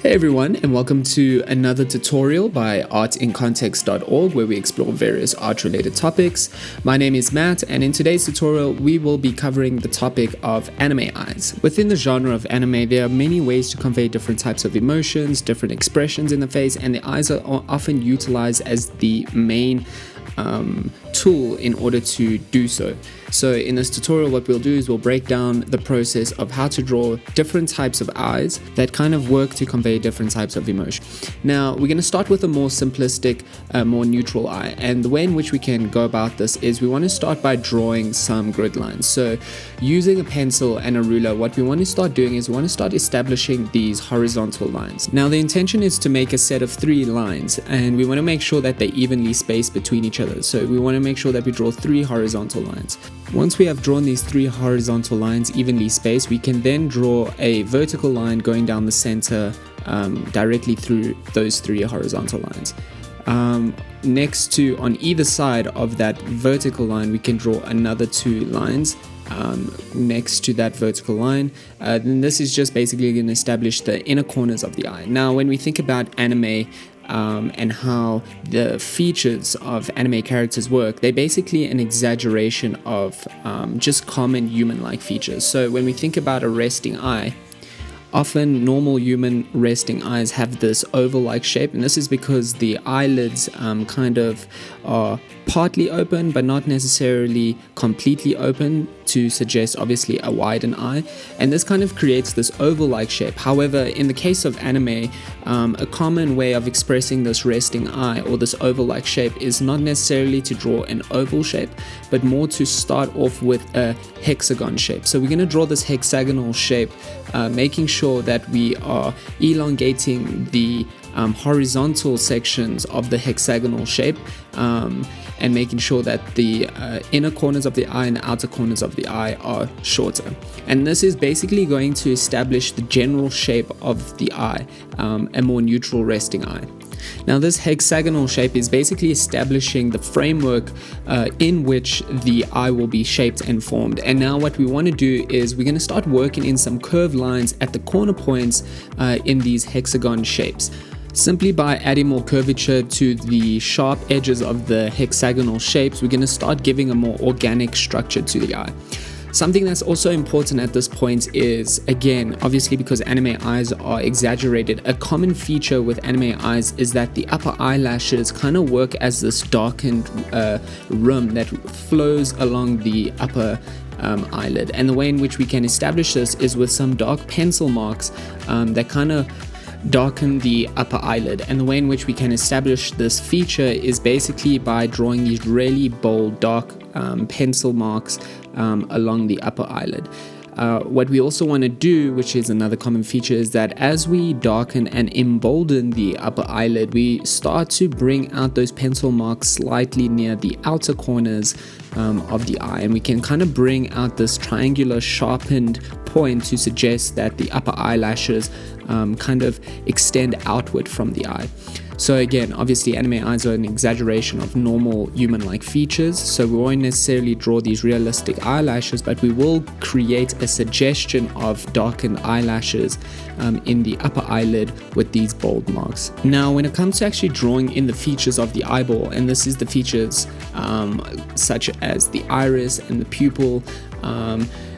Hey everyone, and welcome to another tutorial by artincontext.org, where we explore various art-related topics. My name is Matt, and in today's tutorial we will be covering the topic of anime eyes. Within the genre of anime, there are many ways to convey different types of emotions, different expressions in the face, and the eyes are often utilized as the main tool in order to do so. So in this tutorial, what we'll do is we'll break down the process of how to draw different types of eyes that kind of work to convey different types of emotion. Now, we're going to start with a more simplistic, more neutral eye. And the way in which we can go about this is we want to start by drawing some grid lines. So using a pencil and a ruler, what we want to start doing is we want to start establishing these horizontal lines. Now, the intention is to make a set of 3 lines, and we want to make sure that they're evenly spaced between each other. So we want to make sure that we draw 3 horizontal lines. Once we have drawn these 3 horizontal lines evenly spaced, we can then draw a vertical line going down the center directly through those 3 horizontal lines. Next to, on either side of that vertical line, we can draw another 2 lines next to that vertical line. Then this is just basically going to establish the inner corners of the eye. Now, when we think about anime, and how the features of anime characters work, they're basically an exaggeration of just common human-like features. So when we think about a resting eye, often normal human resting eyes have this oval-like shape, and this is because the eyelids kind of are partly open but not necessarily completely open, to suggest obviously a widened eye, and this kind of creates this oval-like shape. However, in the case of anime, a common way of expressing this resting eye or this oval-like shape is not necessarily to draw an oval shape, but more to start off with a hexagon shape. So we're going to draw this hexagonal shape, making sure that we are elongating the horizontal sections of the hexagonal shape, and making sure that the inner corners of the eye and the outer corners of the eye are shorter. And this is basically going to establish the general shape of the eye, a more neutral resting eye. Now, this hexagonal shape is basically establishing the framework in which the eye will be shaped and formed. And now what we want to do is we're going to start working in some curved lines at the corner points in these hexagon shapes. Simply by adding more curvature to the sharp edges of the hexagonal shapes, we're going to start giving a more organic structure to the eye. Something that's also important at this point is, again, obviously because anime eyes are exaggerated, a common feature with anime eyes is that the upper eyelashes kind of work as this darkened rim that flows along the upper eyelid. And the way in which we can establish this is with some dark pencil marks that kind of darken the upper eyelid. And the way in which we can establish this feature is basically by drawing these really bold dark pencil marks along the upper eyelid. What we also want to do, which is another common feature, is that as we darken and embolden the upper eyelid, we start to bring out those pencil marks slightly near the outer corners of the eye, and we can kind of bring out this triangular sharpened point to suggest that the upper eyelashes kind of extend outward from the eye. So again, obviously anime eyes are an exaggeration of normal human-like features, so we won't necessarily draw these realistic eyelashes, but we will create a suggestion of darkened eyelashes in the upper eyelid with these bold marks. Now, when it comes to actually drawing in the features of the eyeball, and this is the features such as the iris and the pupil,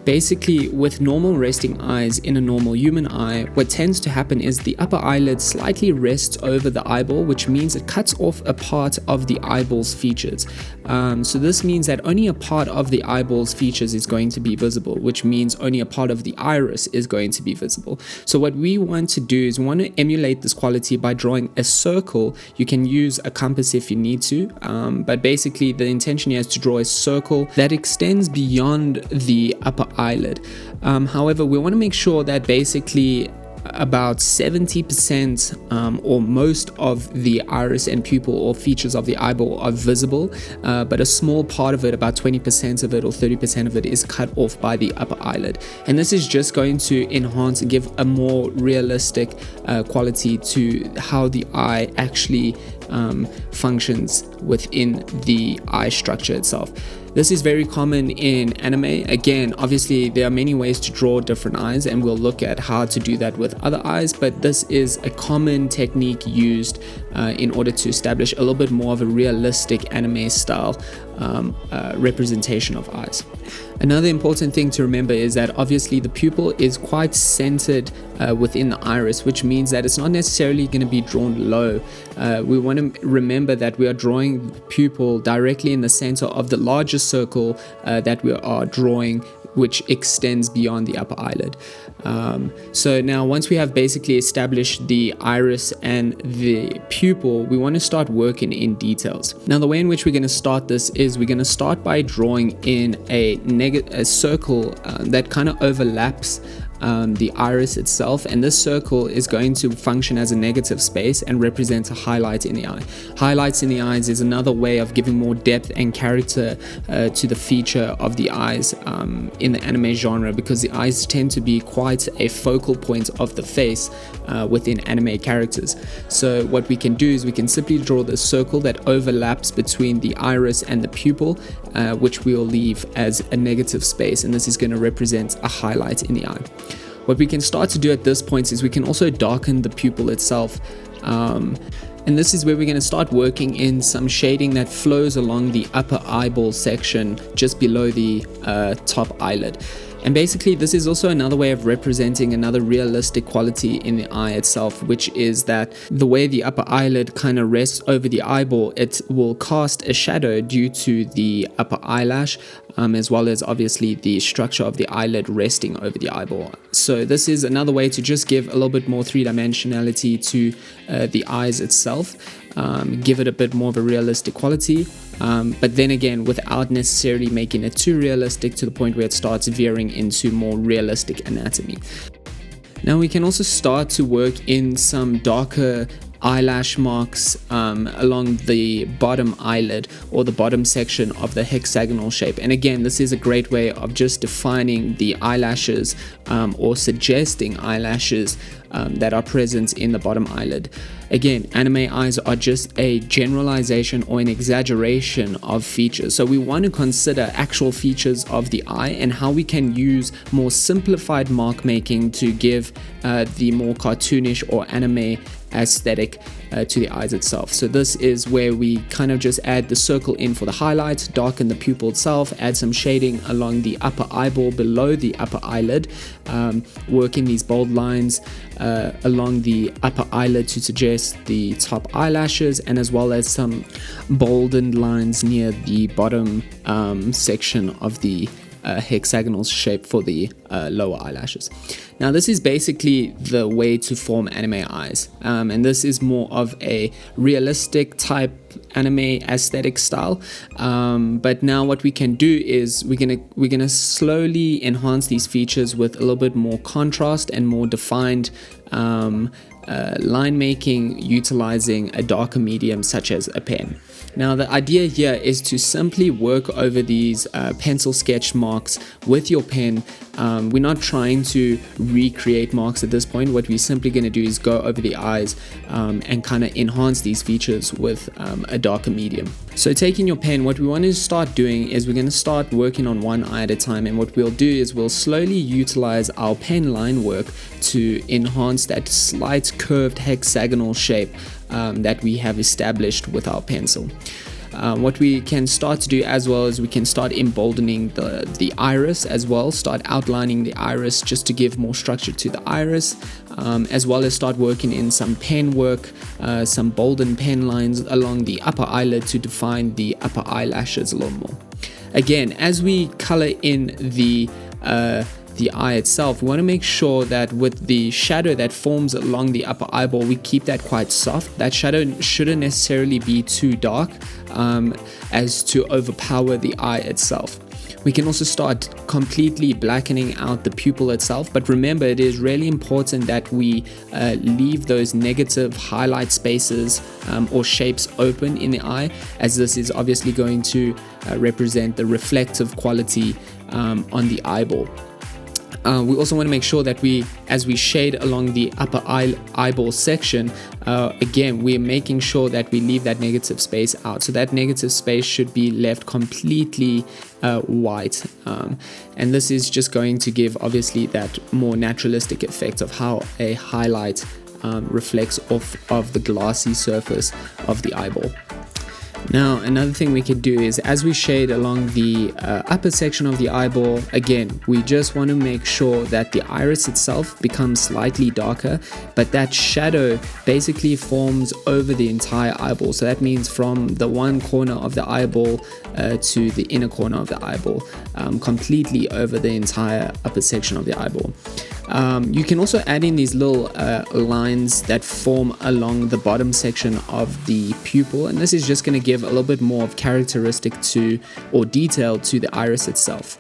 basically, with normal resting eyes in a normal human eye, what tends to happen is the upper eyelid slightly rests over the eyeball, which means it cuts off a part of the eyeball's features. So this means that only a part of the eyeball's features is going to be visible, which means only a part of the iris is going to be visible. So what we want to do is we want to emulate this quality by drawing a circle. You can use a compass if you need to, but basically the intention here is to draw a circle that extends beyond the upper eyelid. However, we want to make sure that basically about 70% or most of the iris and pupil or features of the eyeball are visible, but a small part of it, about 20% of it or 30% of it, is cut off by the upper eyelid. And this is just going to enhance and give a more realistic quality to how the eye actually functions within the eye structure itself. This is very common in anime. Again, obviously there are many ways to draw different eyes, and we'll look at how to do that with other eyes, but this is a common technique used in order to establish a little bit more of a realistic anime style representation of eyes. Another important thing to remember is that obviously the pupil is quite centered within the iris, which means that it's not necessarily going to be drawn low. We want to remember that we are drawing the pupil directly in the center of the largest circle that we are drawing, which extends beyond the upper eyelid. So now once we have basically established the iris and the pupil, we want to start working in details. Now the way in which we're going to start this is we're going to start by drawing in a circle that kind of overlaps the iris itself, and this circle is going to function as a negative space and represent a highlight in the eye. Highlights in the eyes is another way of giving more depth and character to the feature of the eyes in the anime genre, because the eyes tend to be quite a focal point of the face within anime characters. So what we can do is we can simply draw the circle that overlaps between the iris and the pupil, which we'll leave as a negative space, and this is going to represent a highlight in the eye. What we can start to do at this point is we can also darken the pupil itself, and this is where we're going to start working in some shading that flows along the upper eyeball section just below the top eyelid. And basically this is also another way of representing another realistic quality in the eye itself, which is that the way the upper eyelid kind of rests over the eyeball, it will cast a shadow due to the upper eyelash, as well as obviously the structure of the eyelid resting over the eyeball. So this is another way to just give a little bit more three-dimensionality to the eyes itself, give it a bit more of a realistic quality, but then again without necessarily making it too realistic to the point where it starts veering into more realistic anatomy. Now we can also start to work in some darker eyelash marks along the bottom eyelid or the bottom section of the hexagonal shape. And again, this is a great way of just defining the eyelashes or suggesting eyelashes that are present in the bottom eyelid. Again, anime eyes are just a generalization or an exaggeration of features. So we want to consider actual features of the eye and how we can use more simplified mark making to give the more cartoonish or anime aesthetic to the eyes itself. So this is where we kind of just add the circle in for the highlight, darken the pupil itself, add some shading along the upper eyeball below the upper eyelid, work in these bold lines along the upper eyelid to suggest the top eyelashes, and as well as some boldened lines near the bottom section of the hexagonal shape for the lower eyelashes. Now this is basically the way to form anime eyes, and this is more of a realistic type anime aesthetic style, but now what we can do is we're gonna slowly enhance these features with a little bit more contrast and more defined line making, utilizing a darker medium such as a pen. Now the idea here is to simply work over these pencil sketch marks with your pen. We're not trying to recreate marks at this point. What we're simply going to do is go over the eyes and kind of enhance these features with a darker medium. So taking your pen, what we want to start doing is we're going to start working on one eye at a time, and what we'll do is we'll slowly utilize our pen line work to enhance that slight curved hexagonal shape that we have established with our pencil. What we can start to do as well is we can start emboldening the iris as well, start outlining the iris just to give more structure to the iris, as well as start working in some pen work, some bolden pen lines along the upper eyelid to define the upper eyelashes a little more. Again, as we color in the eye itself, we want to make sure that with the shadow that forms along the upper eyeball, we keep that quite soft. That shadow shouldn't necessarily be too dark as to overpower the eye itself. We can also start completely blackening out the pupil itself, but remember, it is really important that we leave those negative highlight spaces or shapes open in the eye, as this is obviously going to represent the reflective quality on the eyeball. We also want to make sure that as we shade along the upper eyeball section, again, we're making sure that we leave that negative space out. So that negative space should be left completely white. And this is just going to give, obviously, that more naturalistic effect of how a highlight reflects off of the glassy surface of the eyeball. Now, another thing we could do is, as we shade along the upper section of the eyeball, again, we just want to make sure that the iris itself becomes slightly darker, but that shadow basically forms over the entire eyeball. So that means from the one corner of the eyeball to the inner corner of the eyeball, completely over the entire upper section of the eyeball. You can also add in these little lines that form along the bottom section of the pupil, and this is just going to give a little bit more of characteristic to or detail to the iris itself.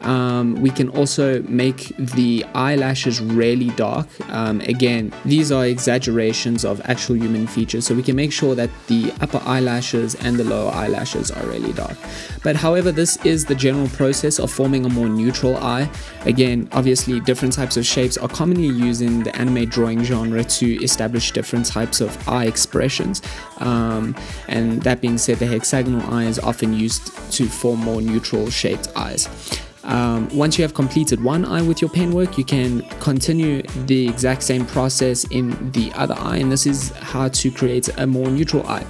We can also make the eyelashes really dark. Again, these are exaggerations of actual human features, so we can make sure that the upper eyelashes and the lower eyelashes are really dark. But however, this is the general process of forming a more neutral eye. Again, obviously different types of shapes are commonly used in the anime drawing genre to establish different types of eye expressions. And that being said, the hexagonal eye is often used to form more neutral shaped eyes. Once you have completed one eye with your pen work, you can continue the exact same process in the other eye, and this is how to create a more neutral eye.